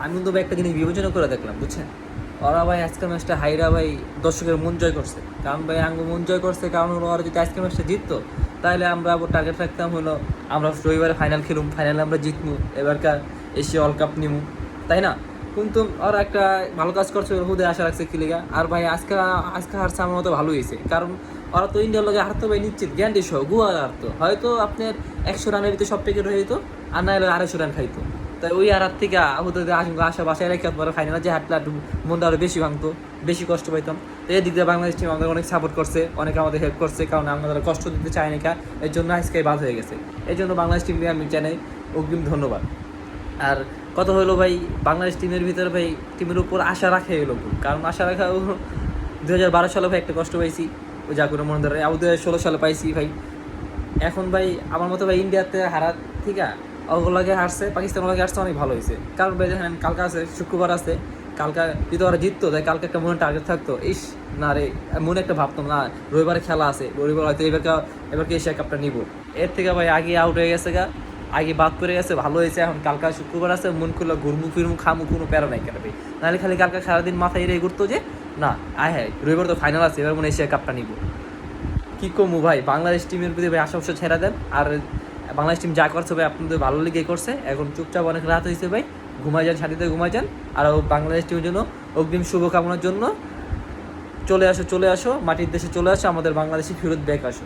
আমি কিন্তু ভাই একটা জিনিস বিবেচনা করে দেখলাম, বুঝছেন? ওরা ভাই আজকের ম্যাচটা হাইরা ভাই দর্শকের মন জয় করছে। কারণ ভাই আঙ্গু মন জয় করছে, কারণ হলো ওরা যদি আজকের ম্যাচটা জিততো তাহলে আমরা আবার টার্গেট রাখতাম হলো আমরা রবিবারে ফাইনাল খেলুম, ফাইনালে আমরা জিতমু, এবারকার এশিয়া ওয়ার্ল্ড কাপ নিমু, তাই না? কিন্তু ওরা একটা ভালো কাজ করছে, ওর হুদে আশা রাখছে কি লিগা। আর ভাই আজকে আজকে হারছে আমার মতো ভালো হয়েছে, কারণ ওরা তো ইন্ডিয়ার লগে হারতো ভাই নিশ্চিত, গ্যারান্টি সহ গুয়া হারতো। হয়তো আপনার 100 রানের ভিতরে সব প্যাকেট হয়ে যেত, আর না হলে 250 রান খাইতো। তাই ওই আর থেকে হুদে আশা বাসায় রেখে পরে ফাইনালে যে হারলে একটু মনটা আরও বেশি ভাঙতো, বেশি কষ্ট পাইতাম। তো এই দিক দিয়ে বাংলাদেশ টিম আমাদের অনেক সাপোর্ট করছে, অনেক আমাদের হেল্প করছে, কারণ আমাদের কষ্ট দিতে চায় না, এর জন্য আজকে বাদ হয়ে গেছে। এই জন্য বাংলাদেশ টিমকে আমি জানাই অগ্রিম ধন্যবাদ। আর কথা হলো ভাই, বাংলাদেশ টিমের ভিতরে ভাই টিমের উপর আশা রাখে এলো, কারণ আশা রাখা 2012 সালে ভাই একটা কষ্ট পাইছি, ওই যা করে মনে ধরে, 2016 সালে পাইছি ভাই। এখন ভাই আমার মতো ভাই ইন্ডিয়াতে হারার ঠিক আছে, ওগুলোকে হারছে, পাকিস্তানগুলোকে হারছে, অনেক ভালো হয়েছে। কারণ ভাই দেখেন কালকে আছে, শুক্রবার আছে, কালকে যদি ওরা জিততো তাই কালকে একটা মনে টার্গেট থাকতো, ইস না রে, মনে একটা ভাবতাম না রবিবারে খেলা আছে, রবিবার হয়তো এবারকে এশিয়া কাপটা নিব। এর থেকে ভাই আগে আউট হয়ে গেছে গা, আগে বাদ পড়ে গেছে, ভালো হয়েছে। এখন কালকা শুক্রবার আছে, মন খুললো ঘুরমু ফিরমু খামু, কোনো প্যারা নাই কেন ভাই, নাহলে খালি কালকা সারাদিন মাথায় এড়ে ঘুরতো যে না আয় হ্যাঁ রবিবার তো ফাইনাল আছে, এবার মনে এশিয়া কাপটা নিব। কী কমু ভাই, বাংলাদেশ টিমের প্রতি ভাই আশা ছেড়ে দেন। আর বাংলাদেশ টিম যা করছে ভাই আপনাদের ভালো লেগে করছে, এখন চুপচাপ অনেক রাত হয়েছে ভাই, ঘুমাই যান, শান্তিতে ঘুমাই যান। আর বাংলাদেশ টিমের জন্য অগ্রিম শুভকামনার জন্য চলে আসো, চলে আসো মাটির দেশে, চলে আসো, আমাদের বাংলাদেশে ফেরত ব্যাক আসো।